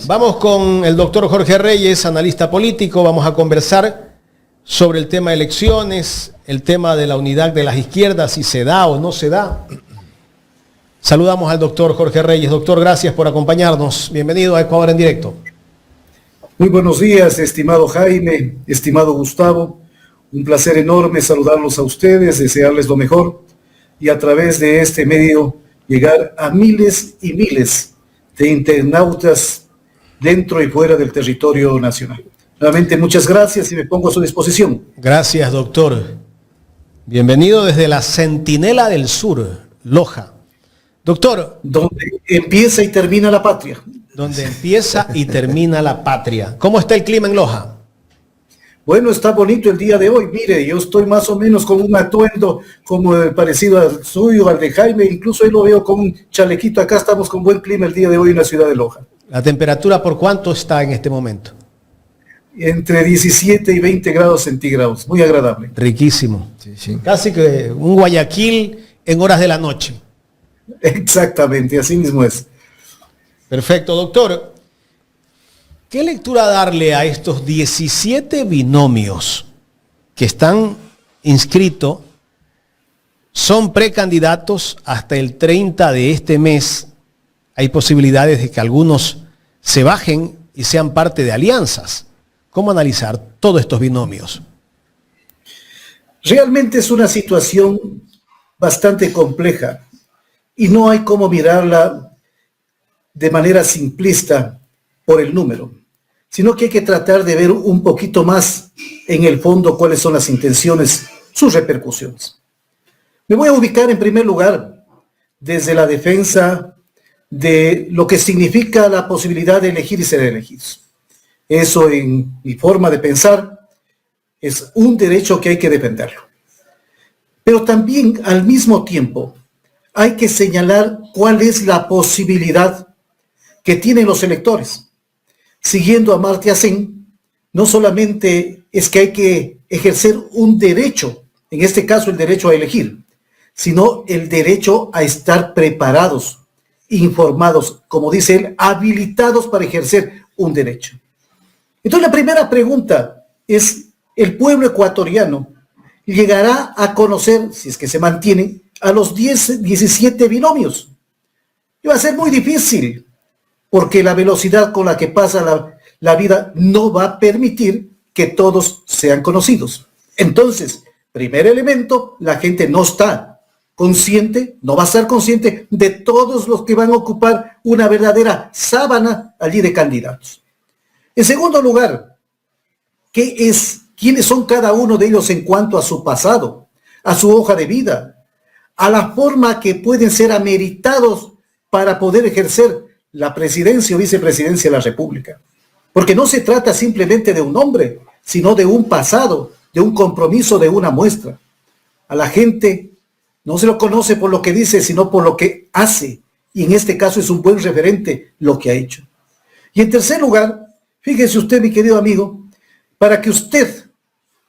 gracias. Vamos con el doctor Jorge Reyes, analista político. Vamos a conversar sobre el tema de elecciones, el tema de la unidad de las izquierdas, si se da o no se da. Saludamos al doctor Jorge Reyes. Doctor, gracias por acompañarnos. Bienvenido a Ecuador en Directo. Muy buenos días, estimado Jaime, estimado Gustavo. Un placer enorme saludarlos a ustedes, desearles lo mejor y a través de este medio llegar a miles y miles de internautas dentro y fuera del territorio nacional. Nuevamente, muchas gracias y me pongo a su disposición. Gracias, doctor. Bienvenido desde la Centinela del Sur, Loja. Doctor. Donde empieza y termina la patria. Donde empieza y termina la patria. ¿Cómo está el clima en Loja? Bueno, está bonito el día de hoy. Mire, yo estoy más o menos con un atuendo como parecido al suyo, al de Jaime. Incluso ahí lo veo con un chalequito. Acá estamos con buen clima el día de hoy en la ciudad de Loja. ¿La temperatura por cuánto está en este momento? Entre 17 y 20 grados centígrados. Muy agradable. Riquísimo. Sí. Casi que un Guayaquil en horas de la noche. Exactamente, así mismo es. Perfecto, doctor. ¿Qué lectura darle a estos 17 binomios que están inscritos? Son precandidatos hasta el 30 de este mes. Hay posibilidades de que algunos se bajen y sean parte de alianzas. ¿Cómo analizar todos estos binomios? Realmente es una situación bastante compleja y no hay cómo mirarla de manera simplista por el número, sino que hay que tratar de ver un poquito más en el fondo cuáles son las intenciones, sus repercusiones. Me voy a ubicar en primer lugar desde la defensa de lo que significa la posibilidad de elegir y ser elegidos. Eso, en mi forma de pensar, es un derecho que hay que defenderlo. Pero también al mismo tiempo hay que señalar cuál es la posibilidad que tienen los electores. Siguiendo a Amartya Sen, no solamente es que hay que ejercer un derecho, en este caso el derecho a elegir, sino el derecho a estar preparados, informados, como dice él, habilitados para ejercer un derecho. Entonces la primera pregunta es, ¿el pueblo ecuatoriano llegará a conocer, si es que se mantienen, a los 17 binomios? Y va a ser muy difícil, porque la velocidad con la que pasa la vida no va a permitir que todos sean conocidos. Entonces, primer elemento, la gente no está consciente, no va a estar consciente de todos los que van a ocupar una verdadera sábana allí de candidatos. En segundo lugar, ¿quiénes son cada uno de ellos en cuanto a su pasado, a su hoja de vida, a la forma que pueden ser ameritados para poder ejercer la presidencia o vicepresidencia de la República? Porque no se trata simplemente de un nombre, sino de un pasado, de un compromiso, de una muestra. A la gente no se lo conoce por lo que dice, sino por lo que hace. Y en este caso es un buen referente lo que ha hecho. Y en tercer lugar, fíjese usted, mi querido amigo, para que usted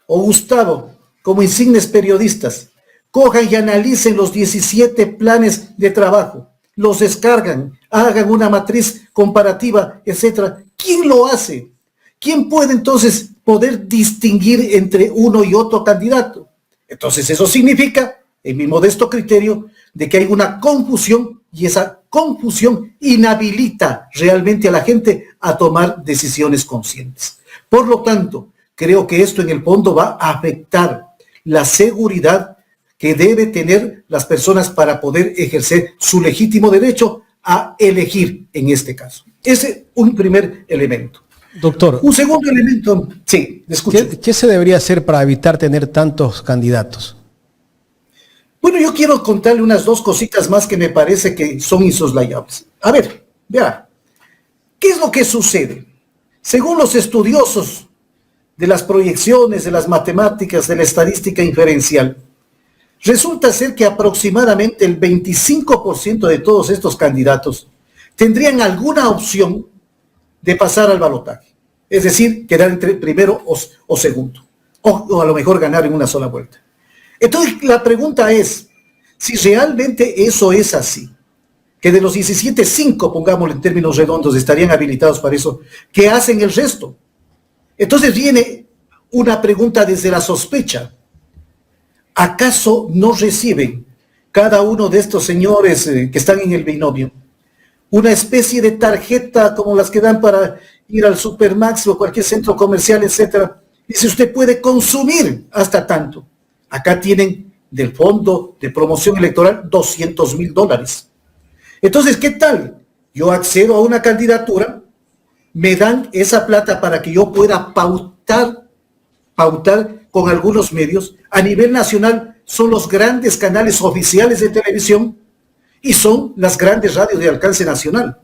o Gustavo, como insignes periodistas, cojan y analicen los 17 planes de trabajo, los descargan, hagan una matriz comparativa, etcétera. ¿Quién lo hace? ¿Quién puede entonces poder distinguir entre uno y otro candidato? Entonces eso significa, en mi modesto criterio, de que hay una confusión y esa confusión inhabilita realmente a la gente a tomar decisiones conscientes. Por lo tanto, creo que esto en el fondo va a afectar la seguridad que debe tener las personas para poder ejercer su legítimo derecho a elegir en este caso. Ese es un primer elemento. Doctor. Un segundo elemento, sí, escucho. ¿Qué se debería hacer para evitar tener tantos candidatos? Bueno, yo quiero contarle unas dos cositas más que me parece que son insoslayables. A ver, vea, ¿qué es lo que sucede? Según los estudiosos de las proyecciones, de las matemáticas, de la estadística inferencial, resulta ser que aproximadamente el 25% de todos estos candidatos tendrían alguna opción de pasar al balotaje. Es decir, quedar entre primero o segundo. O a lo mejor ganar en una sola vuelta. Entonces la pregunta es, si realmente eso es así, que de los 17, 5, pongámoslo en términos redondos, estarían habilitados para eso, que hacen el resto. Entonces viene una pregunta desde la sospecha. ¿Acaso no reciben cada uno de estos señores que están en el binomio una especie de tarjeta como las que dan para ir al Supermax o cualquier centro comercial, etcétera? Dice, usted puede consumir hasta tanto. Acá tienen del Fondo de Promoción Electoral $200,000. Entonces, ¿qué tal? Yo accedo a una candidatura, me dan esa plata para que yo pueda pautar con algunos medios. A nivel nacional son los grandes canales oficiales de televisión y son las grandes radios de alcance nacional.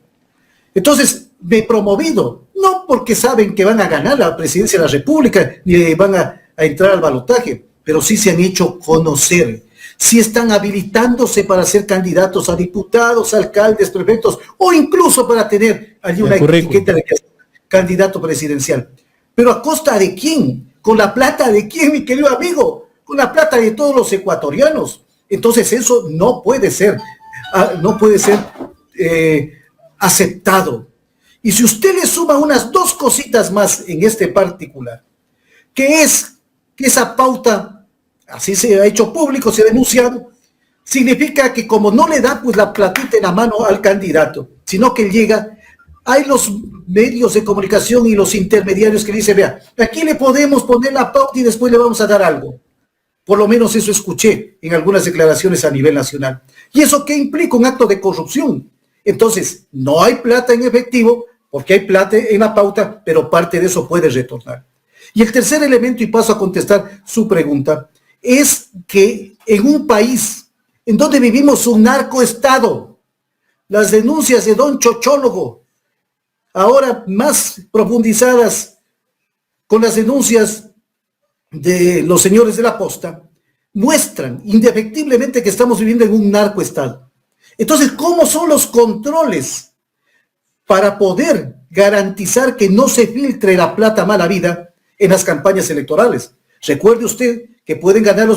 Entonces, me he promovido, no porque saben que van a ganar la presidencia de la República, ni van a entrar al balotaje, pero sí se han hecho conocer, sí están habilitándose para ser candidatos a diputados, alcaldes, prefectos, o incluso para tener allí una etiqueta de candidato presidencial. ¿Pero a costa de quién? ¿Con la plata de quién, mi querido amigo? Con la plata de todos los ecuatorianos. Entonces eso no puede ser aceptado. Y si usted le suma unas 2 cositas más en este particular, que es que esa pauta, así se ha hecho público, se ha denunciado, significa que como no le da pues la platita en la mano al candidato, sino que llega, hay los medios de comunicación y los intermediarios que dicen, vea, aquí le podemos poner la pauta y después le vamos a dar algo. Por lo menos eso escuché en algunas declaraciones a nivel nacional. ¿Y eso qué implica? Un acto de corrupción. Entonces, no hay plata en efectivo, porque hay plata en la pauta, pero parte de eso puede retornar. Y el tercer elemento, y paso a contestar su pregunta, es que en un país en donde vivimos un narcoestado, las denuncias de don Chochólogo, ahora más profundizadas con las denuncias de los señores de la posta, muestran indefectiblemente que estamos viviendo en un narcoestado. Entonces, ¿cómo son los controles para poder garantizar que no se filtre la plata mala vida en las campañas electorales? Recuerde usted que pueden gastar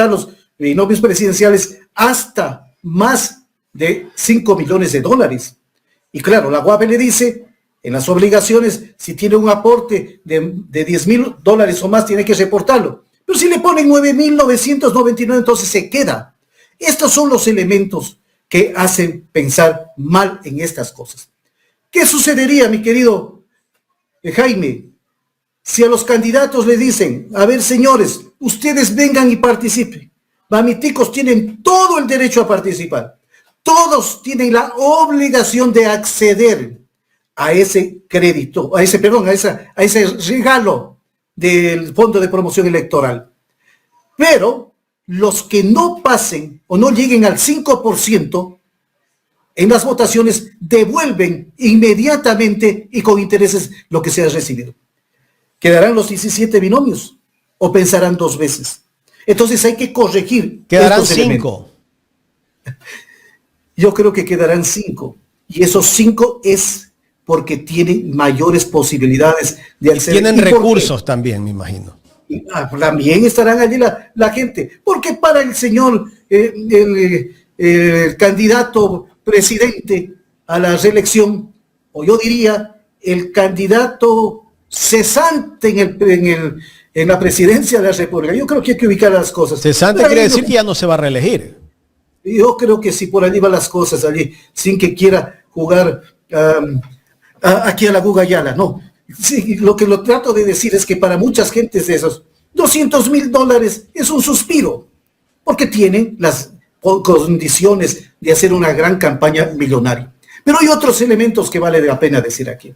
los binomios presidenciales hasta más de $5 millones. Y claro, la UAP le dice, en las obligaciones, si tiene un aporte de $10,000 o más, tiene que reportarlo. Pero si le ponen 9,999, entonces se queda. Estos son los elementos que hacen pensar mal en estas cosas. ¿Qué sucedería, mi querido Jaime, si a los candidatos le dicen, a ver, señores, ustedes vengan y participen? Mamiticos tienen todo el derecho a participar. Todos tienen la obligación de acceder a ese crédito, a ese regalo del Fondo de Promoción Electoral. Pero los que no pasen o no lleguen al 5% en las votaciones devuelven inmediatamente y con intereses lo que se ha recibido. ¿Quedarán los 17 binomios o pensarán 2 veces? Entonces hay que corregir. Quedarán 5. Yo creo que quedarán 5. Y esos 5 es porque tienen mayores posibilidades de acceder. Tienen recursos también, me imagino. También estarán allí la gente. Porque para el señor, el candidato presidente a la reelección, o yo diría, el candidato cesante en la presidencia de la República, yo creo que hay que ubicar las cosas. Cesante quiere decir que ya no se va a reelegir. Yo creo que si por allí van las cosas, allí, sin que quiera jugar aquí a la Gugayala, no. Sí, lo que lo trato de decir es que para muchas gentes de esos, $200,000 es un suspiro, porque tienen las condiciones de hacer una gran campaña millonaria. Pero hay otros elementos que vale la pena decir aquí.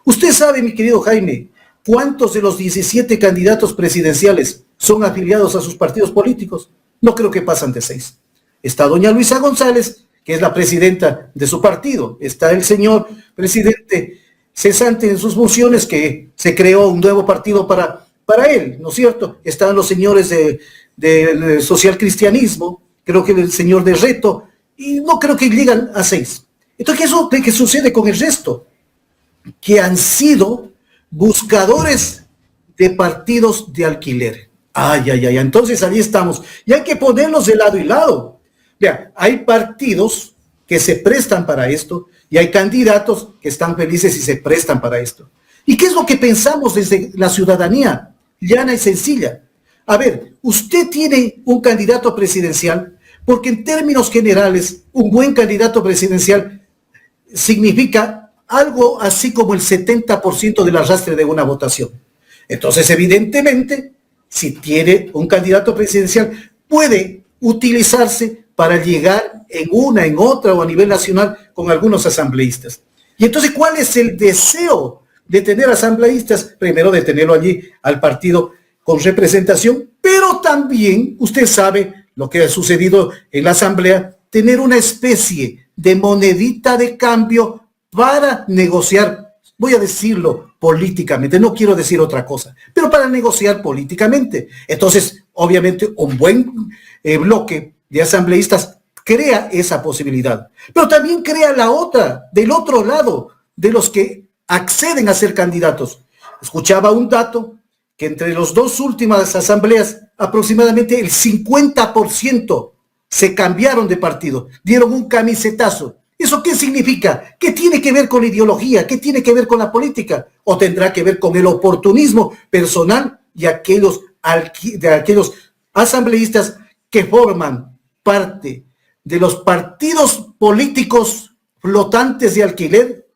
Usted sabe, mi querido Jaime, ¿cuántos de los 17 candidatos presidenciales son afiliados a sus partidos políticos? No creo que pasan de 6. Está doña Luisa González, que es la presidenta de su partido. Está el señor presidente cesante en sus funciones, que se creó un nuevo partido para él, ¿no es cierto? Están los señores del socialcristianismo, creo que el señor de Reto, y no creo que llegan a 6. Entonces, ¿qué sucede con el resto? Que han sido buscadores de partidos de alquiler. Entonces allí estamos. Y hay que ponerlos de lado y lado. Vea, hay partidos que se prestan para esto y hay candidatos que están felices y se prestan para esto. ¿Y qué es lo que pensamos desde la ciudadanía? Llana y sencilla. A ver, usted tiene un candidato presidencial porque en términos generales un buen candidato presidencial significa algo así como el 70% del arrastre de una votación. Entonces, evidentemente, si tiene un candidato presidencial, puede utilizarse para llegar en una, en otra o a nivel nacional con algunos asambleístas. Y entonces, ¿cuál es el deseo de tener asambleístas? Primero, de tenerlo allí al partido con representación, pero también, usted sabe lo que ha sucedido en la asamblea, tener una especie de monedita de cambio para negociar, voy a decirlo políticamente, no quiero decir otra cosa, pero para negociar políticamente. Entonces, obviamente, un buen bloque de asambleístas crea esa posibilidad, pero también crea la otra, del otro lado, de los que acceden a ser candidatos. Escuchaba un dato que entre las dos últimas asambleas, aproximadamente el 50% se cambiaron de partido, dieron un camisetazo. ¿Eso qué significa? ¿Qué tiene que ver con la ideología? ¿Qué tiene que ver con la política? ¿O tendrá que ver con el oportunismo personal y aquellos asambleístas que forman parte de los partidos políticos flotantes de alquiler,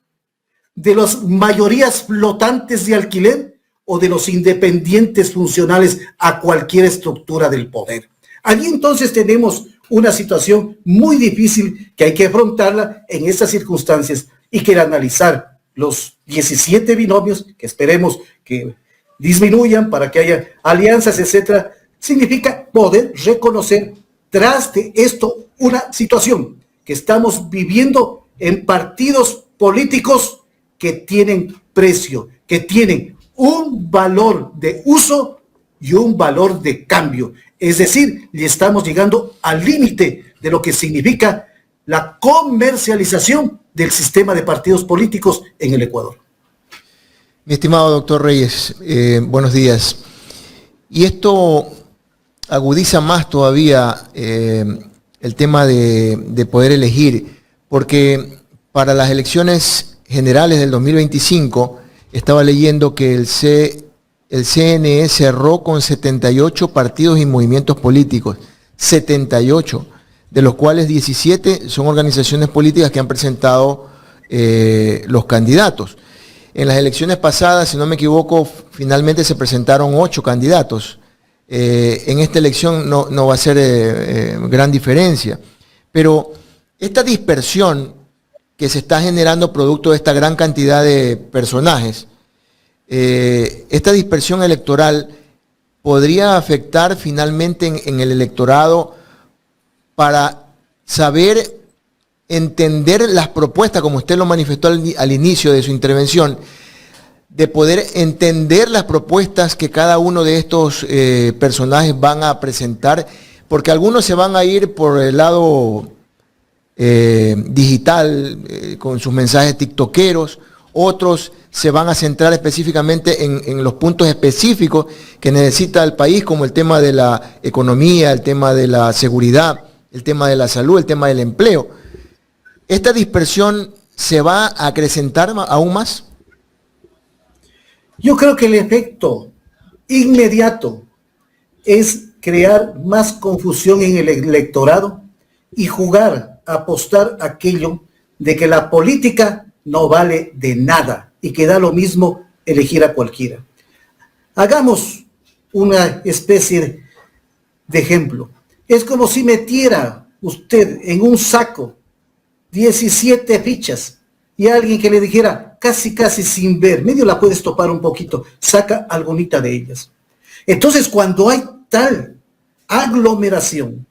de las mayorías flotantes de alquiler o de los independientes funcionales a cualquier estructura del poder? Allí entonces tenemos una situación muy difícil que hay que afrontarla en estas circunstancias y que analizar los 17 binomios, que esperemos que disminuyan para que haya alianzas, etcétera, significa poder reconocer tras de esto una situación que estamos viviendo en partidos políticos que tienen precio, que tienen un valor de uso y un valor de cambio. Es decir, le estamos llegando al límite de lo que significa la comercialización del sistema de partidos políticos en el Ecuador. Mi estimado doctor Reyes, buenos días. Y esto agudiza más todavía el tema de poder elegir, porque para las elecciones generales del 2025 estaba leyendo que el CNE cerró con 78 partidos y movimientos políticos, 78, de los cuales 17 son organizaciones políticas que han presentado los candidatos. En las elecciones pasadas, si no me equivoco, finalmente se presentaron 8 candidatos. En esta elección no va a ser gran diferencia. Pero esta dispersión que se está generando producto de esta gran cantidad de personajes, esta dispersión electoral podría afectar finalmente en el electorado para saber entender las propuestas, como usted lo manifestó al inicio de su intervención, de poder entender las propuestas que cada uno de estos personajes van a presentar, porque algunos se van a ir por el lado digital, con sus mensajes tiktokeros, otros se van a centrar específicamente en los puntos específicos que necesita el país, como el tema de la economía, el tema de la seguridad, el tema de la salud, el tema del empleo. ¿Esta dispersión se va a acrecentar aún más? Yo creo que el efecto inmediato es crear más confusión en el electorado y jugar, apostar aquello de que la política no vale de nada y que da lo mismo elegir a cualquiera. Hagamos una especie de ejemplo. Es como si metiera usted en un saco 17 fichas y alguien que le dijera casi sin ver, medio la puedes topar un poquito, saca alguna de ellas. Entonces, cuando hay tal aglomeración,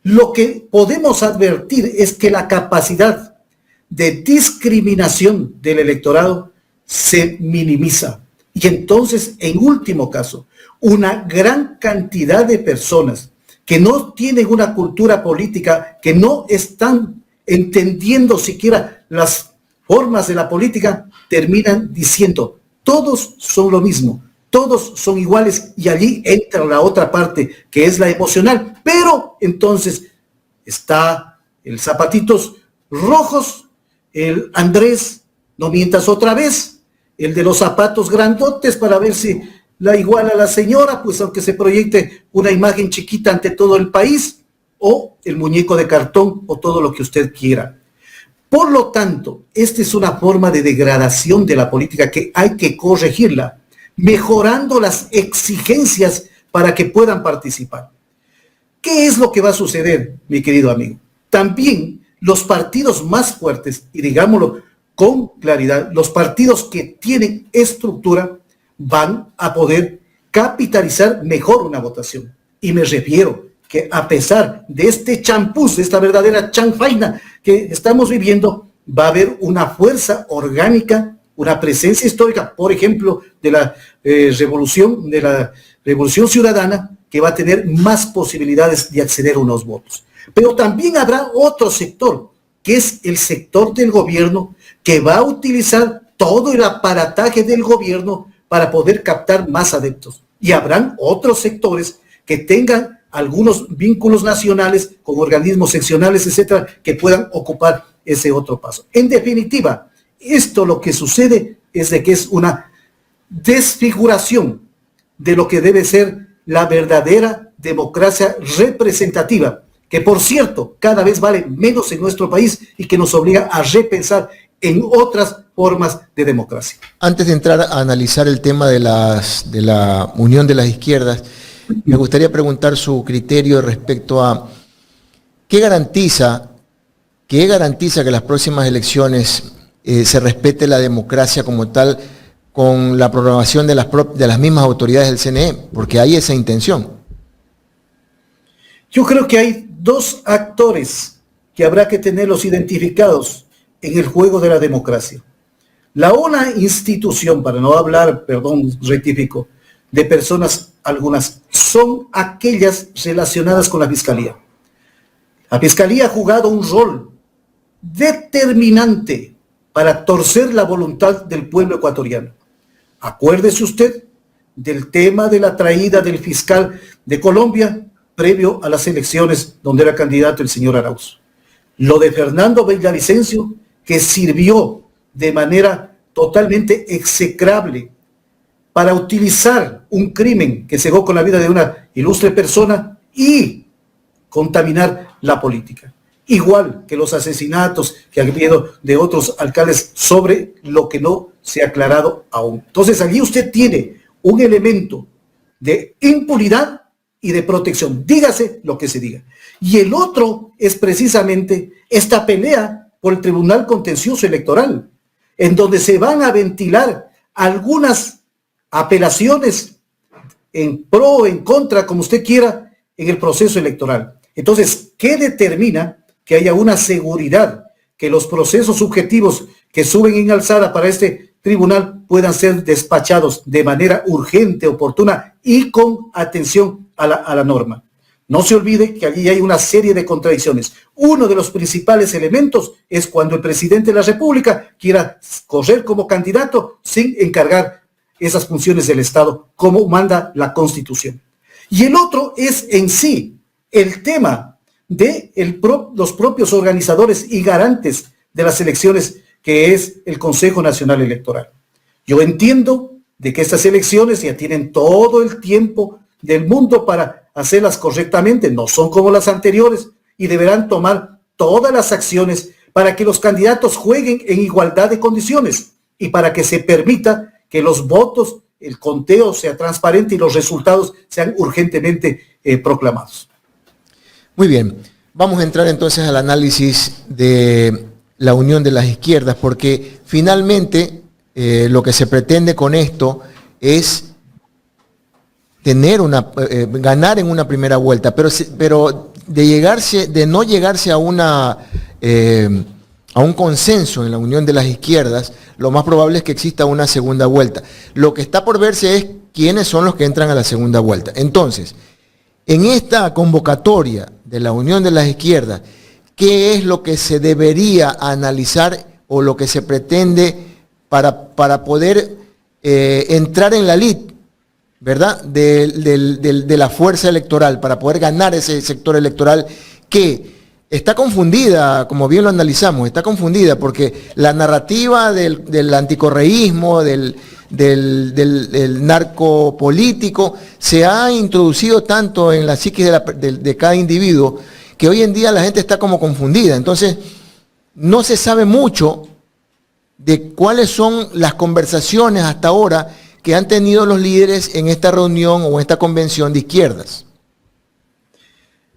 lo que podemos advertir es que la capacidad de discriminación del electorado se minimiza. Y entonces, en último caso, una gran cantidad de personas que no tienen una cultura política, que no están entendiendo siquiera las formas de la política, terminan diciendo, todos son lo mismo, todos son iguales, y allí entra la otra parte, que es la emocional. Pero entonces está el zapatitos rojos, el Andrés, no mientas otra vez, el de los zapatos grandotes para ver si la iguala a la señora, pues aunque se proyecte una imagen chiquita ante todo el país, o el muñeco de cartón, o todo lo que usted quiera. Por lo tanto, esta es una forma de degradación de la política que hay que corregirla, mejorando las exigencias para que puedan participar. ¿Qué es lo que va a suceder, mi querido amigo? También los partidos más fuertes, y digámoslo con claridad, los partidos que tienen estructura van a poder capitalizar mejor una votación. Y me refiero que a pesar de este champús, de esta verdadera chanfaina que estamos viviendo, va a haber una fuerza orgánica, una presencia histórica, por ejemplo, de la revolución ciudadana, que va a tener más posibilidades de acceder a unos votos. Pero también habrá otro sector, que es el sector del gobierno, que va a utilizar todo el aparataje del gobierno para poder captar más adeptos. Y habrán otros sectores que tengan algunos vínculos nacionales con organismos seccionales, etcétera, que puedan ocupar ese otro paso. En definitiva, esto lo que sucede es de que es una desfiguración de lo que debe ser la verdadera democracia representativa, que por cierto, cada vez vale menos en nuestro país y que nos obliga a repensar en otras formas de democracia. Antes de entrar a analizar el tema de la unión de las izquierdas, me gustaría preguntar su criterio respecto a qué garantiza que las próximas elecciones se respete la democracia como tal con la programación de las mismas autoridades del CNE, porque hay esa intención. Yo creo que hay dos actores que habrá que tenerlos identificados en el juego de la democracia. La una institución, para no hablar, rectifico, de personas algunas, son aquellas relacionadas con la Fiscalía. La Fiscalía ha jugado un rol determinante para torcer la voluntad del pueblo ecuatoriano. Acuérdese usted del tema de la traída del fiscal de Colombia previo a las elecciones donde era candidato el señor Arauz. Lo de Fernando Villavicencio, que sirvió de manera totalmente execrable para utilizar un crimen que cegó con la vida de una ilustre persona y contaminar la política. Igual que los asesinatos que ha habido de otros alcaldes sobre lo que no se ha aclarado aún. Entonces allí usted tiene un elemento de impunidad y de protección, dígase lo que se diga. Y el otro es precisamente esta pelea por el Tribunal Contencioso Electoral, en donde se van a ventilar algunas apelaciones en pro o en contra, como usted quiera, en el proceso electoral. Entonces, ¿qué determina que haya una seguridad, que los procesos subjetivos que suben en alzada para este tribunal puedan ser despachados de manera urgente, oportuna y con atención a la norma? No se olvide que allí hay una serie de contradicciones. Uno de los principales elementos es cuando el presidente de la República quiera correr como candidato sin encargar esas funciones del Estado, como manda la Constitución. Y el otro es en sí el tema de los propios organizadores y garantes de las elecciones, que es el Consejo Nacional Electoral. Yo entiendo de que estas elecciones ya tienen todo el tiempo del mundo para hacerlas correctamente, no son como las anteriores, y deberán tomar todas las acciones para que los candidatos jueguen en igualdad de condiciones y para que se permita que los votos, el conteo sea transparente y los resultados sean urgentemente proclamados. Muy bien, vamos a entrar entonces al análisis de la unión de las izquierdas, porque finalmente lo que se pretende con esto es ganar en una primera vuelta, pero de no llegarse a un consenso en la unión de las izquierdas, lo más probable es que exista una segunda vuelta. Lo que está por verse es quiénes son los que entran a la segunda vuelta. Entonces, en esta convocatoria de la unión de las izquierdas, ¿qué es lo que se debería analizar o lo que se pretende para poder entrar en la lid, ¿verdad?, de la fuerza electoral, para poder ganar ese sector electoral que está confundida, como bien lo analizamos, está confundida porque la narrativa del anticorreísmo, del narcopolítico, se ha introducido tanto en la psiquis de cada individuo que hoy en día la gente está como confundida. Entonces, no se sabe mucho de cuáles son las conversaciones hasta ahora que han tenido los líderes en esta reunión o en esta convención de izquierdas.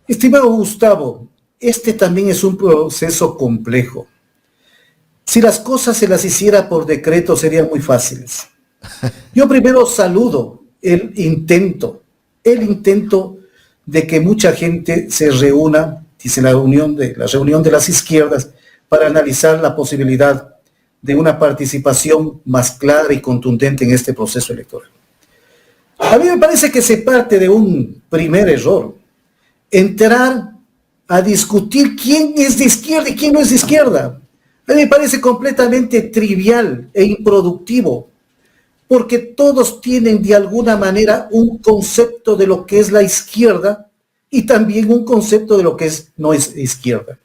Estimado Gustavo, este también es un proceso complejo. Si las cosas se las hiciera por decreto serían muy fáciles. Yo primero saludo el intento de que mucha gente se reúna, dice la reunión de las izquierdas, para analizar la posibilidad de una participación más clara y contundente en este proceso electoral. A mí me parece que se parte de un primer error, entrar a discutir quién es de izquierda y quién no es de izquierda. A mí me parece completamente trivial e improductivo, porque todos tienen de alguna manera un concepto de lo que es la izquierda y también un concepto de lo que no es izquierda.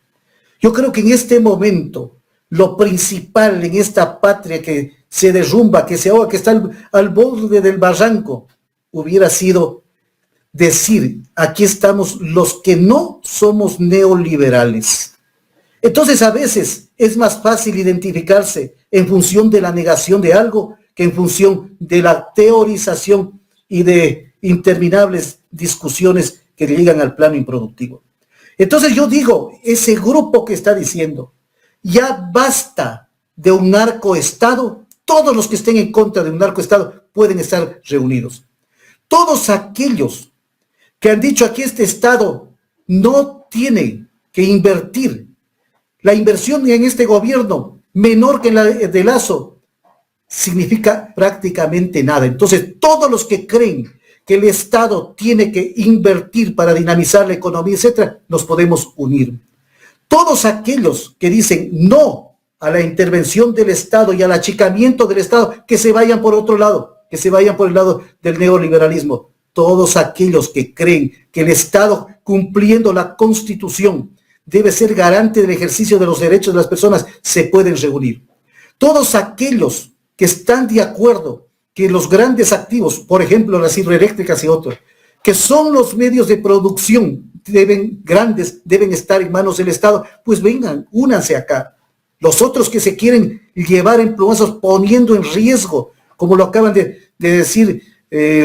Yo creo que en este momento lo principal en esta patria que se derrumba, que se ahoga, que está al borde del barranco, hubiera sido decir, aquí estamos los que no somos neoliberales. Entonces a veces es más fácil identificarse en función de la negación de algo que en función de la teorización y de interminables discusiones que llegan al plano improductivo. Entonces yo digo, ese grupo que está diciendo, ya basta de un narcoestado, todos los que estén en contra de un narcoestado pueden estar reunidos. Todos aquellos que han dicho aquí este Estado no tiene que invertir, la inversión en este gobierno menor que la de Lazo, significa prácticamente nada. Entonces, todos los que creen que el Estado tiene que invertir para dinamizar la economía, etcétera, nos podemos unir. Todos aquellos que dicen no a la intervención del Estado y al achicamiento del Estado, que se vayan por otro lado, que se vayan por el lado del neoliberalismo. Todos aquellos que creen que el Estado, cumpliendo la Constitución, debe ser garante del ejercicio de los derechos de las personas, se pueden reunir. Todos aquellos que están de acuerdo que los grandes activos, por ejemplo las hidroeléctricas y otros, que son los medios de producción deben estar en manos del Estado, pues vengan, únanse acá. Los otros que se quieren llevar en plomazos poniendo en riesgo, como lo acaban de decir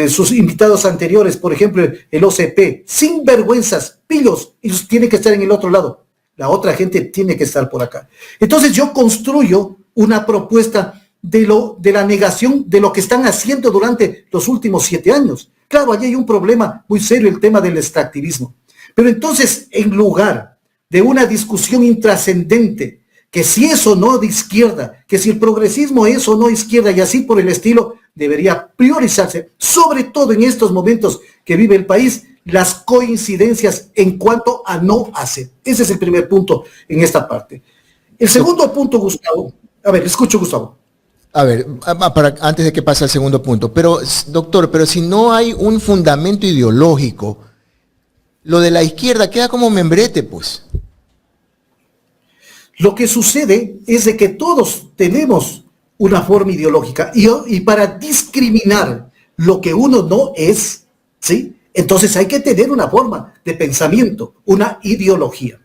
sus invitados anteriores, por ejemplo el OCP, sin vergüenzas, pillos, ellos tienen que estar en el otro lado. La otra gente tiene que estar por acá. Entonces yo construyo una propuesta de la negación de lo que están haciendo durante los últimos 7 años. Claro, allí hay un problema muy serio, el tema del extractivismo. Pero entonces, en lugar de una discusión intrascendente, que si es o no de izquierda, que si el progresismo es o no izquierda y así por el estilo, debería priorizarse, sobre todo en estos momentos que vive el país, las coincidencias en cuanto a no hacer. Ese es el primer punto en esta parte. El segundo punto, Gustavo, a ver, escucho, Gustavo. A ver, antes de que pase al segundo punto, pero doctor, pero si no hay un fundamento ideológico, lo de la izquierda queda como membrete, pues. Lo que sucede es de que todos tenemos una forma ideológica y para discriminar lo que uno no es, ¿sí? Entonces hay que tener una forma de pensamiento, una ideología.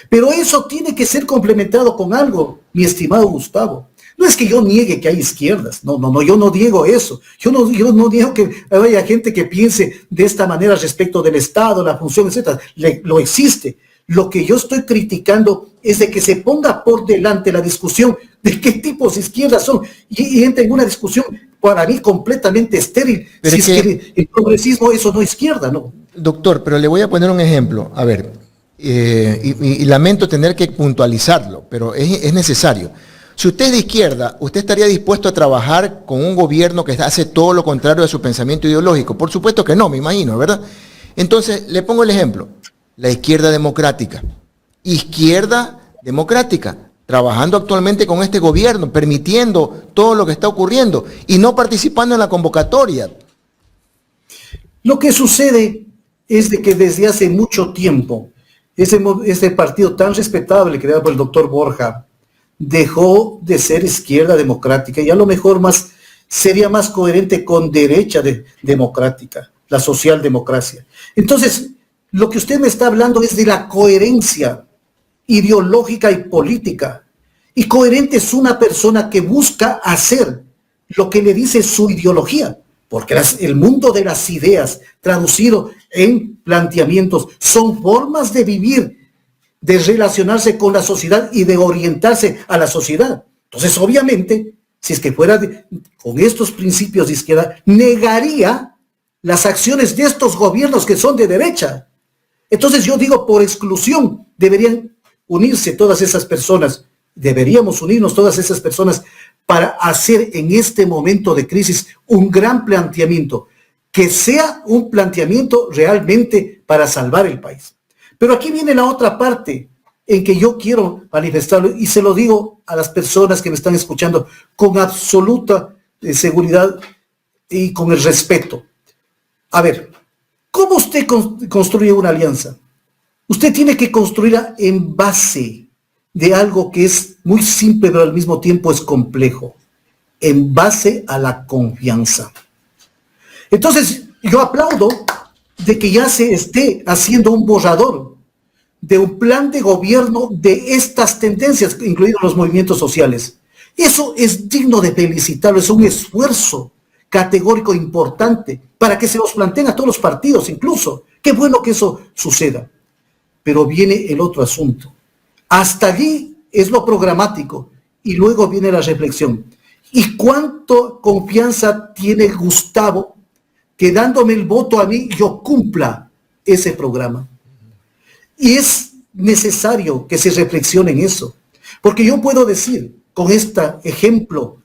Pero eso tiene que ser complementado con algo, mi estimado Gustavo. No es que yo niegue que hay izquierdas, no, yo no niego eso. Yo no niego que haya gente que piense de esta manera respecto del Estado, la función, etcétera. Lo existe. Lo que yo estoy criticando es de que se ponga por delante la discusión de qué tipos de izquierdas son y entra en una discusión para mí completamente estéril. Pero si es que el progresismo eso no es izquierda, ¿no? Doctor, pero le voy a poner un ejemplo. A ver, y lamento tener que puntualizarlo, pero es necesario. Si usted es de izquierda, ¿usted estaría dispuesto a trabajar con un gobierno que hace todo lo contrario de su pensamiento ideológico? Por supuesto que no, me imagino, ¿verdad? Entonces, le pongo el ejemplo. La izquierda democrática, trabajando actualmente con este gobierno, permitiendo todo lo que está ocurriendo y no participando en la convocatoria. Lo que sucede es de que desde hace mucho tiempo Ese partido tan respetable creado por el doctor Borja dejó de ser izquierda democrática y a lo mejor sería más coherente con derecha democrática, la socialdemocracia. Entonces, lo que usted me está hablando es de la coherencia ideológica y política. Y coherente es una persona que busca hacer lo que le dice su ideología, porque el mundo de las ideas, traducido en planteamientos, son formas de vivir, de relacionarse con la sociedad y de orientarse a la sociedad. Entonces, obviamente, si es que fuera con estos principios de izquierda, negaría las acciones de estos gobiernos que son de derecha. Entonces yo digo, por exclusión, deberían unirse todas esas personas, deberíamos unirnos todas esas personas para hacer en este momento de crisis un gran planteamiento, que sea un planteamiento realmente para salvar el país. Pero aquí viene la otra parte en que yo quiero manifestarlo y se lo digo a las personas que me están escuchando con absoluta seguridad y con el respeto. A ver, ¿cómo usted construye una alianza? Usted tiene que construirla en base de algo que es muy simple, pero al mismo tiempo es complejo. En base a la confianza. Entonces, yo aplaudo de que ya se esté haciendo un borrador de un plan de gobierno de estas tendencias, incluidos los movimientos sociales. Eso es digno de felicitarlo, es un esfuerzo categórico importante para que se los planteen a todos los partidos incluso. Qué bueno que eso suceda. Pero viene el otro asunto. Hasta allí es lo programático y luego viene la reflexión. ¿Y cuánto confianza tiene Gustavo que dándome el voto a mí yo cumpla ese programa? Y es necesario que se reflexione en eso. Porque yo puedo decir, con este ejemplo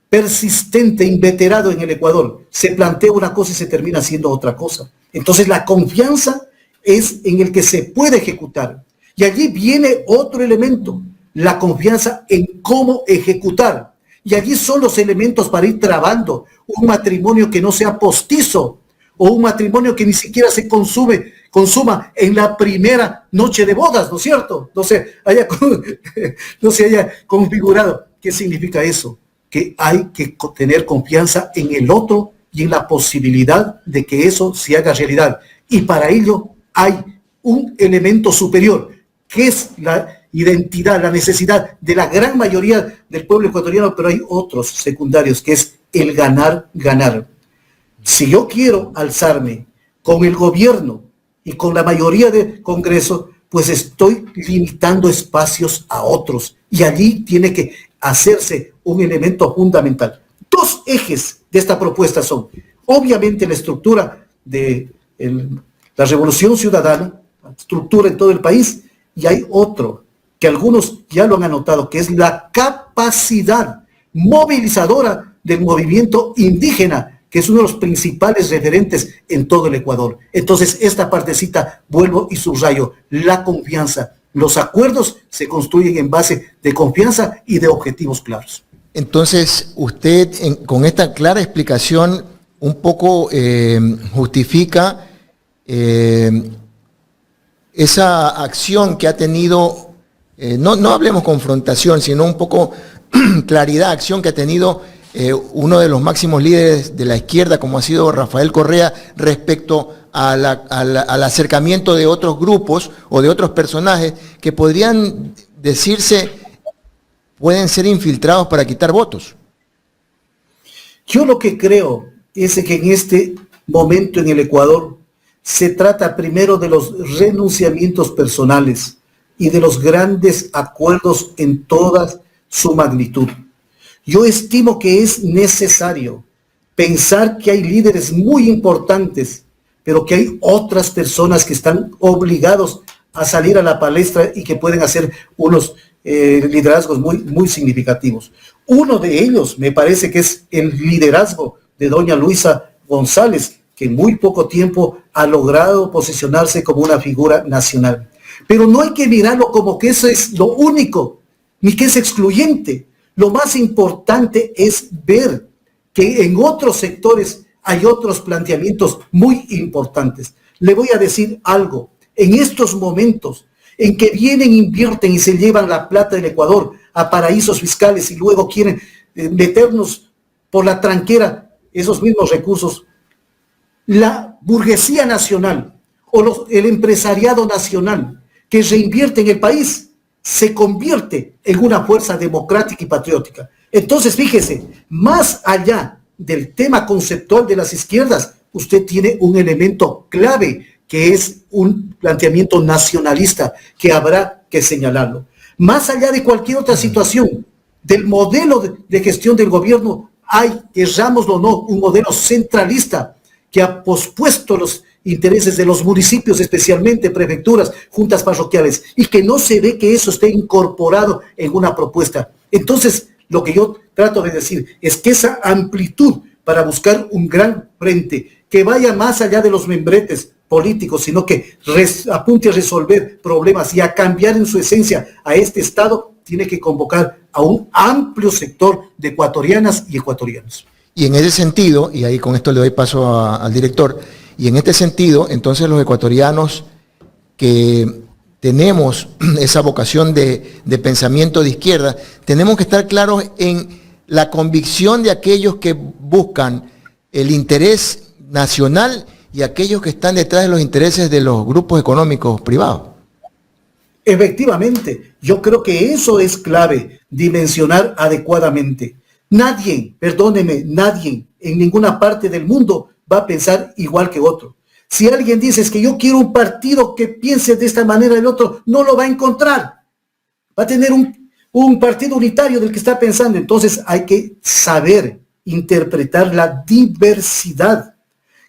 persistente, inveterado en el Ecuador, se plantea una cosa y se termina haciendo otra cosa. Entonces la confianza es en el que se puede ejecutar. Y allí viene otro elemento, la confianza en cómo ejecutar. Y allí son los elementos para ir trabando un matrimonio que no sea postizo o un matrimonio que ni siquiera se consuma en la primera noche de bodas, ¿no es cierto? No se haya configurado. ¿Qué significa eso? Que hay que tener confianza en el otro y en la posibilidad de que eso se haga realidad. Y para ello hay un elemento superior, que es la identidad, la necesidad de la gran mayoría del pueblo ecuatoriano, pero hay otros secundarios, que es el ganar, ganar. Si yo quiero alzarme con el gobierno y con la mayoría del Congreso, pues estoy limitando espacios a otros. Y allí tiene que hacerse un elemento fundamental. Dos ejes de esta propuesta son, obviamente, la estructura de la Revolución Ciudadana, la estructura en todo el país, y hay otro que algunos ya lo han anotado, que es la capacidad movilizadora del movimiento indígena, que es uno de los principales referentes en todo el Ecuador. Entonces, esta partecita, vuelvo y subrayo, la confianza. Los acuerdos se construyen en base de confianza y de objetivos claros. Entonces, usted con esta clara explicación un poco justifica esa acción que ha tenido, no hablemos confrontación, sino un poco claridad, acción que ha tenido uno de los máximos líderes de la izquierda, como ha sido Rafael Correa, respecto al acercamiento de otros grupos o de otros personajes que podrían decirse pueden ser infiltrados para quitar votos. Yo lo que creo es que en este momento en el Ecuador se trata primero de los renunciamientos personales y de los grandes acuerdos en toda su magnitud. Yo estimo que es necesario pensar que hay líderes muy importantes, pero que hay otras personas que están obligados a salir a la palestra y que pueden hacer unos liderazgos muy significativos. Uno de ellos me parece que es el liderazgo de doña Luisa González, que en muy poco tiempo ha logrado posicionarse como una figura nacional. Pero no hay que mirarlo como que eso es lo único, ni que es excluyente. Lo más importante es ver que en otros sectores hay otros planteamientos muy importantes. Le voy a decir algo. en estos momentos en que vienen, invierten y se llevan la plata del Ecuador a paraísos fiscales y luego quieren meternos por la tranquera esos mismos recursos, la burguesía nacional o el empresariado nacional que reinvierte en el país se convierte en una fuerza democrática y patriótica. Entonces, fíjese, más allá del tema conceptual de las izquierdas, usted tiene un elemento clave que es un planteamiento nacionalista que habrá que señalarlo. Más allá de cualquier otra situación, del modelo de gestión del gobierno, hay, querrámoslo o no, un modelo centralista que ha pospuesto los intereses de los municipios, especialmente prefecturas, juntas parroquiales, y que no se ve que eso esté incorporado en una propuesta. Entonces, lo que yo trato de decir es que esa amplitud para buscar un gran frente que vaya más allá de los membretes políticos, sino que apunte a resolver problemas y a cambiar en su esencia a este Estado, tiene que convocar a un amplio sector de ecuatorianas y ecuatorianos. Y en ese sentido, y ahí con esto le doy paso al director, y en este sentido, entonces los ecuatorianos que tenemos esa vocación de pensamiento de izquierda, tenemos que estar claros en la convicción de aquellos que buscan el interés nacional y aquellos que están detrás de los intereses de los grupos económicos privados. Efectivamente, yo creo que eso es clave, dimensionar adecuadamente. Nadie, perdóneme, nadie en ninguna parte del mundo va a pensar igual que otro. Si alguien dice es que yo quiero un partido que piense de esta manera, el otro no lo va a encontrar. Va a tener un partido unitario del que está pensando. Entonces hay que saber interpretar la diversidad,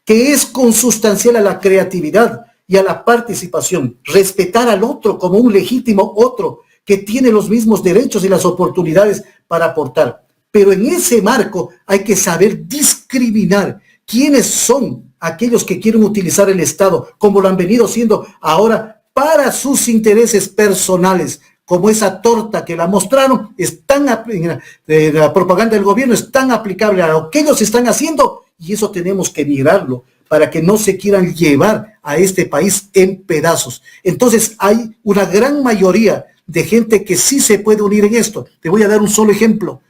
que es consustancial a la creatividad y a la participación. Respetar al otro como un legítimo otro que tiene los mismos derechos y las oportunidades para aportar. Pero en ese marco hay que saber discriminar quiénes son aquellos que quieren utilizar el Estado, como lo han venido siendo ahora para sus intereses personales, como esa torta que la mostraron, la propaganda del gobierno es tan aplicable a lo que ellos están haciendo, y eso tenemos que mirarlo para que no se quieran llevar a este país en pedazos. Entonces hay una gran mayoría de gente que sí se puede unir en esto. Te voy a dar un solo ejemplo.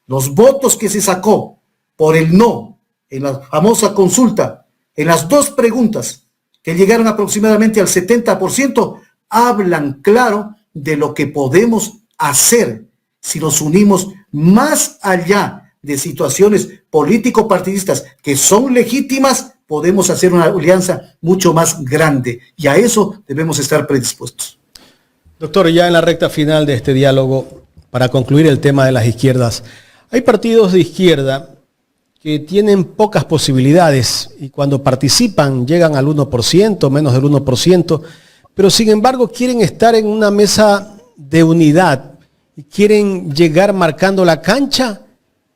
Los votos que se sacó por el no en la famosa consulta, en las dos preguntas que llegaron aproximadamente al 70%, hablan claro de lo que podemos hacer si nos unimos más allá de situaciones político-partidistas que son legítimas. Podemos hacer una alianza mucho más grande y a eso debemos estar predispuestos. Doctor, ya en la recta final de este diálogo, para concluir el tema de las izquierdas, hay partidos de izquierda que tienen pocas posibilidades y cuando participan llegan al 1%, menos del 1%, pero sin embargo quieren estar en una mesa de unidad y quieren llegar marcando la cancha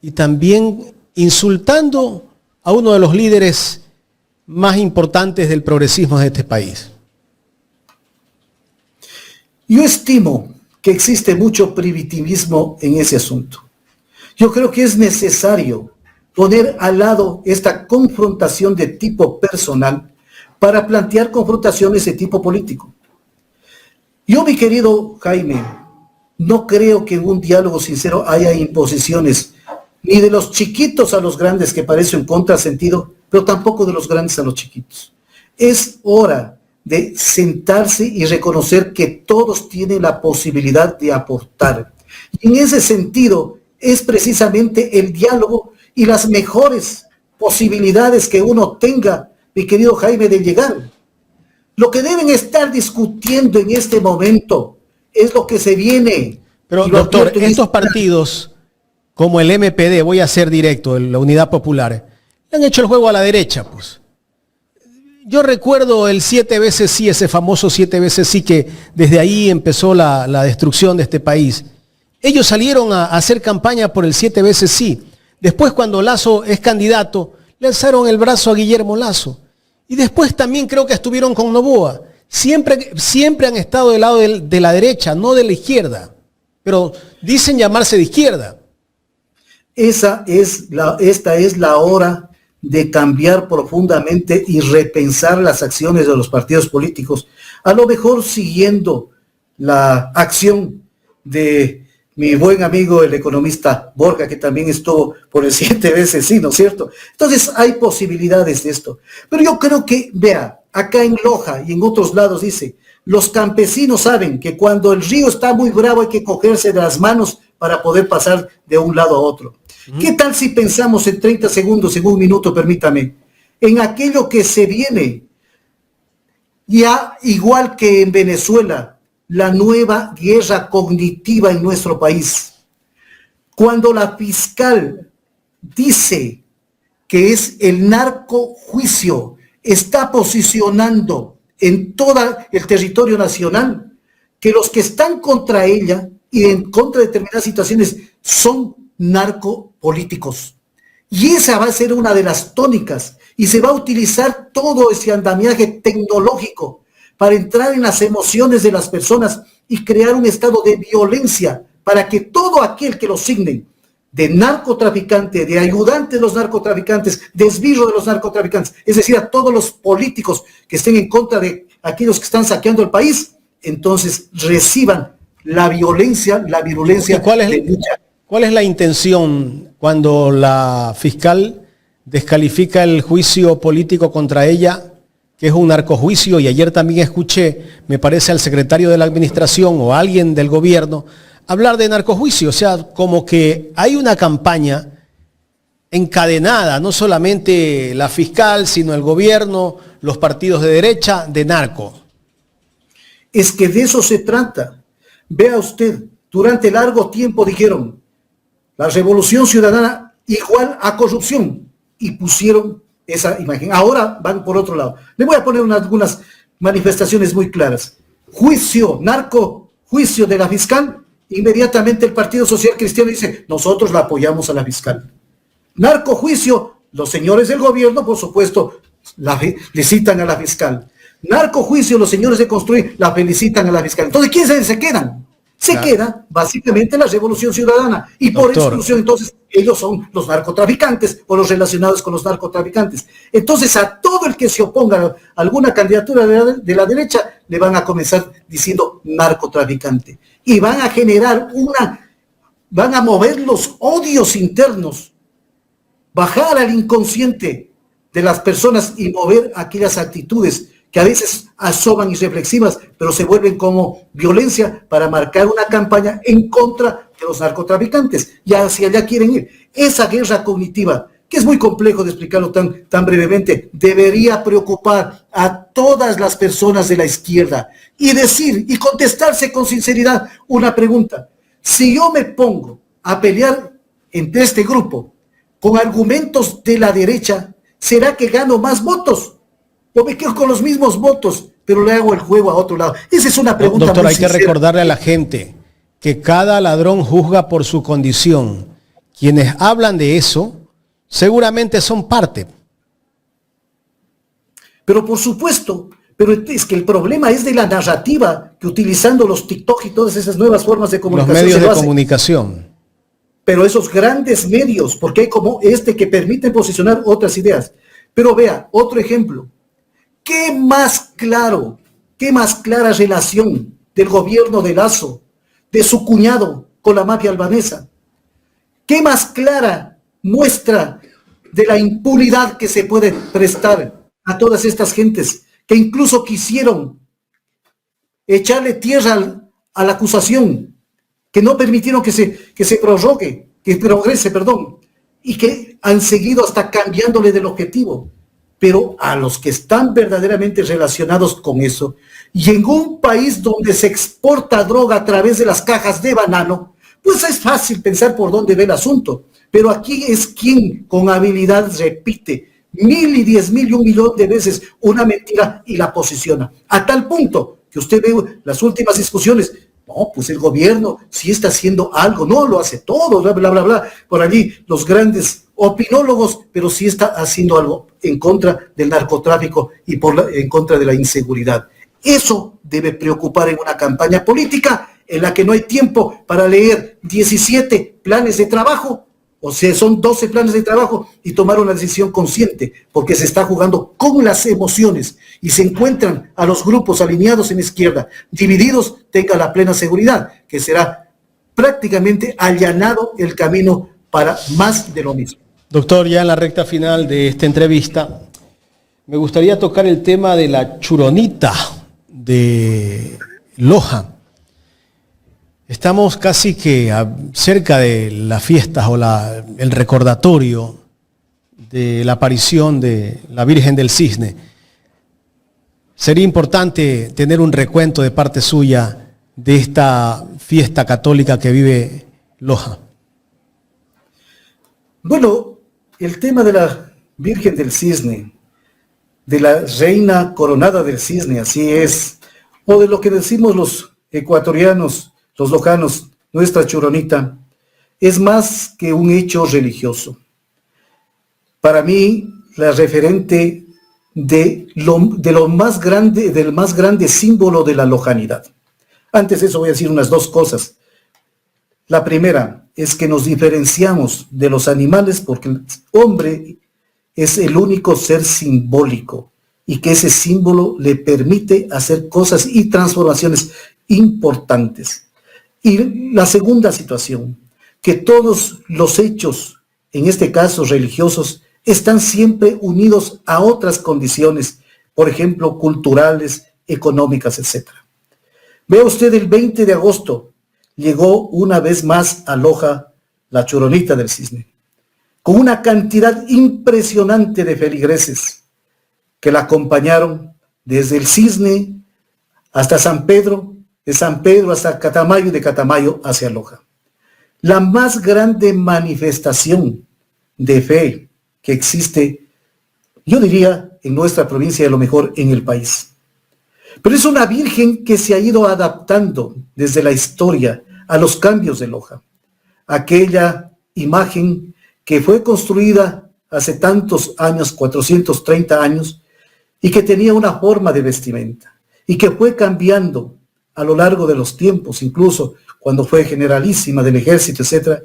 y también insultando a uno de los líderes más importantes del progresismo de este país. Yo estimo que existe mucho primitivismo en ese asunto. Yo creo que es necesario poner al lado esta confrontación de tipo personal para plantear confrontaciones de tipo político. Yo, mi querido Jaime, no creo que en un diálogo sincero haya imposiciones, ni de los chiquitos a los grandes, que parece un contrasentido, pero tampoco de los grandes a los chiquitos. Es hora de sentarse y reconocer que todos tienen la posibilidad de aportar. Y en ese sentido es precisamente el diálogo y las mejores posibilidades que uno tenga, mi querido Jaime, de llegar. Lo que deben estar discutiendo en este momento es lo que se viene. Pero, doctor, estos partidos, como el MPD, voy a ser directo, la Unidad Popular, le han hecho el juego a la derecha, pues. Yo recuerdo el 7 veces sí, ese famoso 7 veces sí, que desde ahí empezó la destrucción de este país. Ellos salieron a hacer campaña por el 7 veces sí. Después, cuando Lasso es candidato, le alzaron el brazo a Guillermo Lasso. Y después también creo que estuvieron con Noboa. Siempre han estado del lado de la derecha, no de la izquierda. Pero dicen llamarse de izquierda. Esta es la hora de cambiar profundamente y repensar las acciones de los partidos políticos, a lo mejor siguiendo la acción de mi buen amigo el economista Borja, que también estuvo por el 7 veces, sí, ¿no es cierto? Entonces hay posibilidades de esto. Pero yo creo que, vea, acá en Loja y en otros lados dice, los campesinos saben que cuando el río está muy bravo hay que cogerse de las manos para poder pasar de un lado a otro. ¿Qué tal si pensamos en 30 segundos, en un minuto, permítame, en aquello que se viene? Ya igual que en Venezuela, la nueva guerra cognitiva en nuestro país. Cuando la fiscal dice que es el narcojuicio, está posicionando en todo el territorio nacional que los que están contra ella y en contra de determinadas situaciones son narcopolíticos. Y esa va a ser una de las tónicas y se va a utilizar todo ese andamiaje tecnológico para entrar en las emociones de las personas y crear un estado de violencia para que todo aquel que lo signen de narcotraficante, de ayudante de los narcotraficantes, de esbirro de los narcotraficantes, es decir, a todos los políticos que estén en contra de aquellos que están saqueando el país, entonces reciban la violencia, la virulencia. ¿Cuál es la intención cuando la fiscal descalifica el juicio político contra ella, que es un narcojuicio? Y ayer también escuché, me parece, al secretario de la administración o a alguien del gobierno hablar de narcojuicio. O sea, como que hay una campaña encadenada, no solamente la fiscal, sino el gobierno, los partidos de derecha, de narco. Es que de eso se trata. Vea usted, durante largo tiempo dijeron, la revolución ciudadana igual a corrupción, y pusieron esa imagen. Ahora van por otro lado. Le voy a poner algunas manifestaciones muy claras. Juicio, narcojuicio de la fiscal, inmediatamente el Partido Social Cristiano dice, nosotros la apoyamos a la fiscal. Narcojuicio, los señores del gobierno, por supuesto, la felicitan a la fiscal. Narcojuicio, los señores de Construir la felicitan a la fiscal. Entonces, ¿quiénes se quedan? Se queda básicamente la revolución ciudadana y por exclusión entonces ellos son los narcotraficantes o los relacionados con los narcotraficantes. Entonces a todo el que se oponga a alguna candidatura de la derecha le van a comenzar diciendo narcotraficante y van a generar van a mover los odios internos, bajar al inconsciente de las personas y mover aquellas actitudes que a veces asoman irreflexivas, pero se vuelven como violencia para marcar una campaña en contra de los narcotraficantes. Y hacia allá quieren ir. Esa guerra cognitiva, que es muy complejo de explicarlo tan brevemente, debería preocupar a todas las personas de la izquierda y decir y contestarse con sinceridad una pregunta. Si yo me pongo a pelear entre este grupo con argumentos de la derecha, ¿será que gano más votos? Yo me quedo con los mismos votos, pero le hago el juego a otro lado. Esa es una pregunta. Doctor, muy hay que recordarle a la gente que cada ladrón juzga por su condición. Quienes hablan de eso, seguramente son parte. Pero por supuesto, pero es que el problema es de la narrativa que utilizando los TikTok y todas esas nuevas formas de comunicación. Los medios de comunicación. Pero esos grandes medios, porque hay como que permiten posicionar otras ideas. Pero vea, otro ejemplo. ¿Qué más clara relación del gobierno de Lasso, de su cuñado con la mafia albanesa? ¿Qué más clara muestra de la impunidad que se puede prestar a todas estas gentes que incluso quisieron echarle tierra a la acusación, que no permitieron que se progrese, y que han seguido hasta cambiándole del objetivo? Pero a los que están verdaderamente relacionados con eso, y en un país donde se exporta droga a través de las cajas de banano, pues es fácil pensar por dónde ve el asunto. Pero aquí es quien con habilidad repite 1000 y 10,000 y 1,000,000 de veces una mentira y la posiciona. A tal punto que usted ve las últimas discusiones. No, pues el gobierno sí está haciendo algo, no lo hace todo, bla, bla, bla, bla. Por allí los grandes opinólogos, pero sí está haciendo algo en contra del narcotráfico y en contra de la inseguridad. Eso debe preocupar en una campaña política en la que no hay tiempo para leer 17 planes de trabajo O sea, son 12 planes de trabajo y tomar una decisión consciente, porque se está jugando con las emociones y se encuentran a los grupos alineados en izquierda, divididos, tenga la plena seguridad, que será prácticamente allanado el camino para más de lo mismo. Doctor, ya en la recta final de esta entrevista, me gustaría tocar el tema de la churonita de Loja. Estamos casi que cerca de las fiestas o el recordatorio de la aparición de la Virgen del Cisne. Sería importante tener un recuento de parte suya de esta fiesta católica que vive Loja. Bueno, el tema de la Virgen del Cisne, de la reina coronada del cisne, así es, o de lo que decimos los ecuatorianos, los lojanos, nuestra churonita, es más que un hecho religioso. Para mí, la referente de lo más grande, del más grande símbolo de la lojanidad. Antes de eso voy a decir unas dos cosas. La primera es que nos diferenciamos de los animales porque el hombre es el único ser simbólico y que ese símbolo le permite hacer cosas y transformaciones importantes. Y la segunda situación, que todos los hechos, en este caso religiosos, están siempre unidos a otras condiciones, por ejemplo, culturales, económicas, etc. Vea usted, el 20 de agosto llegó una vez más a Loja la churonita del cisne, con una cantidad impresionante de feligreses que la acompañaron desde el cisne hasta San Pedro, de San Pedro hasta Catamayo y de Catamayo hacia Loja. La más grande manifestación de fe que existe, yo diría, en nuestra provincia y a lo mejor en el país. Pero es una virgen que se ha ido adaptando desde la historia a los cambios de Loja. Aquella imagen que fue construida hace tantos años, 430 años, y que tenía una forma de vestimenta, y que fue cambiando a lo largo de los tiempos, incluso cuando fue generalísima del ejército, etc.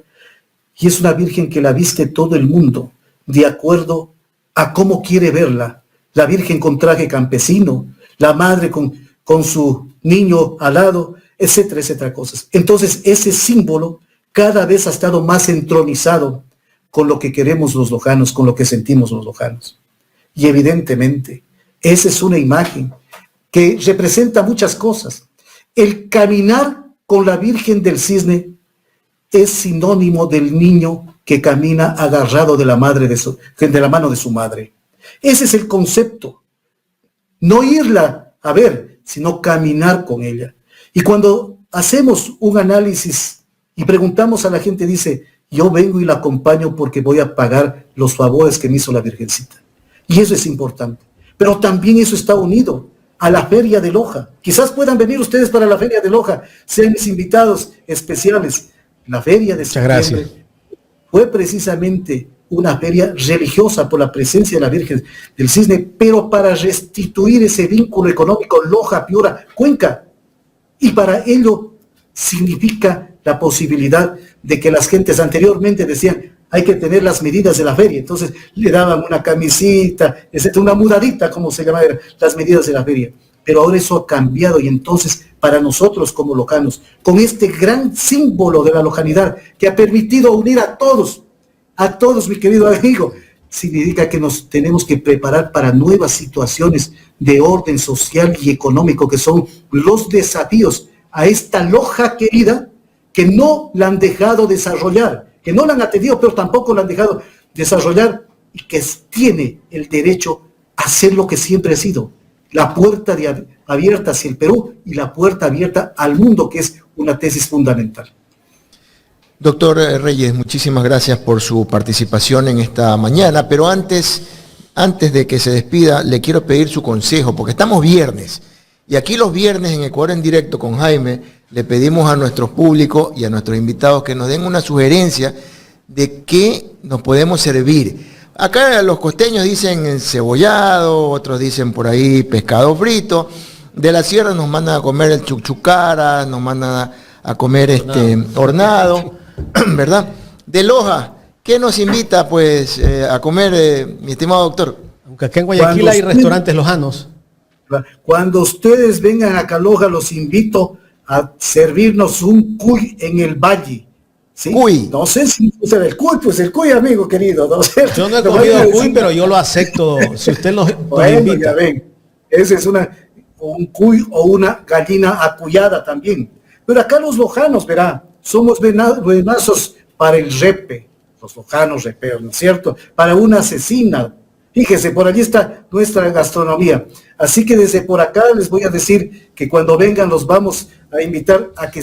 Y es una virgen que la viste todo el mundo, de acuerdo a cómo quiere verla. La virgen con traje campesino, la madre con su niño al lado, etcétera, etcétera, cosas. Entonces, ese símbolo cada vez ha estado más entronizado con lo que queremos los lojanos, con lo que sentimos los lojanos. Y evidentemente, esa es una imagen que representa muchas cosas. El caminar con la Virgen del Cisne es sinónimo del niño que camina agarrado de la mano de su madre. Ese es el concepto. No irla a ver, sino caminar con ella. Y cuando hacemos un análisis y preguntamos a la gente, dice, yo vengo y la acompaño porque voy a pagar los favores que me hizo la Virgencita. Y eso es importante. Pero también eso está unido a la Feria de Loja. Quizás puedan venir ustedes para la Feria de Loja, sean mis invitados especiales. La Feria de septiembre fue precisamente una feria religiosa por la presencia de la Virgen del Cisne, pero para restituir ese vínculo económico Loja, Piura, Cuenca. Y para ello significa la posibilidad de que las gentes anteriormente decían, hay que tener las medidas de la feria. Entonces le daban una camisita, etcétera, una mudadita, como se llama, las medidas de la feria. Pero ahora eso ha cambiado y entonces para nosotros como locanos, con este gran símbolo de la lojanidad que ha permitido unir a todos, mi querido amigo, significa que nos tenemos que preparar para nuevas situaciones de orden social y económico, que son los desafíos a esta Loja querida, que no la han dejado desarrollar, que no la han atendido, pero tampoco la han dejado desarrollar, y que tiene el derecho a ser lo que siempre ha sido, la puerta abierta hacia el Perú y la puerta abierta al mundo, que es una tesis fundamental. Doctor Reyes, muchísimas gracias por su participación en esta mañana, pero antes de que se despida, le quiero pedir su consejo, porque estamos viernes, y aquí los viernes en Ecuador en Directo con Jaime, le pedimos a nuestro público y a nuestros invitados que nos den una sugerencia de qué nos podemos servir. Acá los costeños dicen encebollado, otros dicen por ahí pescado frito, de la sierra nos mandan a comer el chuchucara, nos mandan a comer hornado, ¿verdad? De Loja, ¿qué nos invita pues a comer, mi estimado doctor? Aunque acá en Guayaquil hay restaurantes lojanos. Cuando ustedes vengan a Caloja, los invito a servirnos un cuy en el valle. ¿Sí? Cuy. No sé si usa el cuy, pues el cuy, amigo querido. ¿No? Yo no he comido cuy, pero yo lo acepto. Si usted nos bueno, invita. ya ven, ese es un cuy o una gallina acullada también. Pero acá los lojanos, verá, somos venazos para el repe, los lojanos repeos, ¿no es cierto? Para una asesina. Fíjese, por allí está nuestra gastronomía. Así que desde por acá les voy a decir que cuando vengan los vamos a invitar a que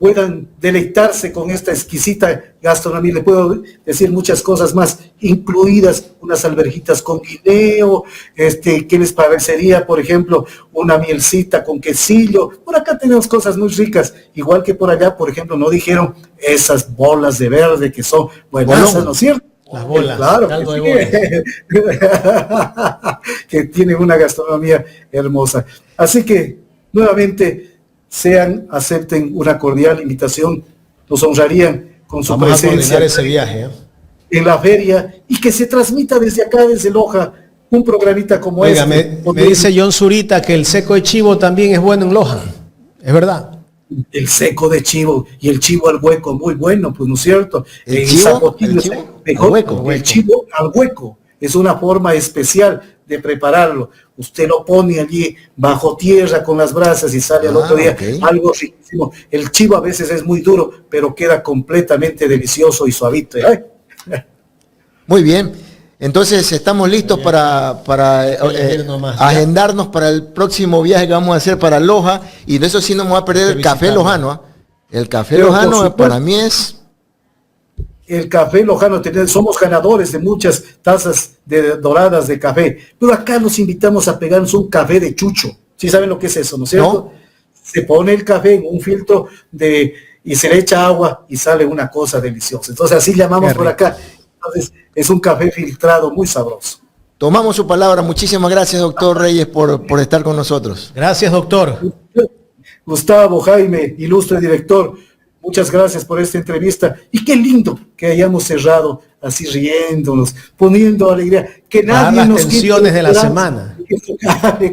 puedan deleitarse con esta exquisita gastronomía. Le puedo decir muchas cosas más, incluidas unas alverjitas con guineo, ¿qué les parecería, por ejemplo, una mielcita con quesillo? Por acá tenemos cosas muy ricas, igual que por allá, por ejemplo, no dijeron esas bolas de verde que son buenas, ¿no es cierto? Las bolas, claro, caldo de bolas. Que tienen una gastronomía hermosa. Así que, nuevamente, acepten una cordial invitación, nos honrarían con su Vamos presencia a coordinar ese viaje, en la feria y que se transmita desde acá, desde Loja, un programita como Oiga, este. me dice John Zurita que el seco de chivo también es bueno en Loja. ¿Es verdad? El seco de chivo y el chivo al hueco, muy bueno, pues, ¿no es cierto? ¿El En chivo? Zapotillo, ¿El chivo? mejor, Al hueco. el chivo al hueco. Es una forma especial de prepararlo. Usted lo pone allí bajo tierra con las brasas y sale al otro día algo riquísimo. El chivo a veces es muy duro, pero queda completamente delicioso y suavito. ¿Eh? Muy bien. Entonces estamos listos para agendarnos para el próximo viaje que vamos a hacer para Loja. Y de eso sí no me voy a perder el café lojano. ¿Eh? El café lojano para mí es... El café lojano, somos ganadores de muchas tazas doradas de café, pero acá los invitamos a pegarnos un café de chucho. ¿Sí saben lo que es eso, no es cierto? ¿No? Se pone el café en un filtro y se le echa agua y sale una cosa deliciosa. Entonces así llamamos por acá. Entonces es un café filtrado muy sabroso. Tomamos su palabra. Muchísimas gracias, doctor Reyes, por estar con nosotros. Gracias, doctor. Gustavo, Jaime, ilustre director, muchas gracias por esta entrevista. Y qué lindo que hayamos cerrado así riéndonos, poniendo alegría. Que nadie las nos tensiones de la semana.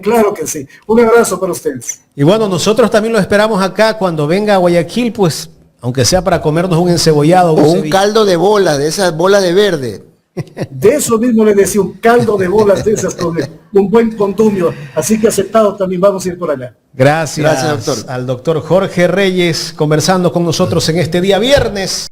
Claro que sí. Un abrazo para ustedes. Y bueno, nosotros también lo esperamos acá cuando venga a Guayaquil, pues, aunque sea para comernos un encebollado. O un caldo de bolas, de esas bolas de verde. De eso mismo le decía, un caldo de bolas de esas con un buen condumio. Así que aceptado, también vamos a ir por allá. Gracias, doctor. Al doctor Jorge Reyes conversando con nosotros en este día viernes.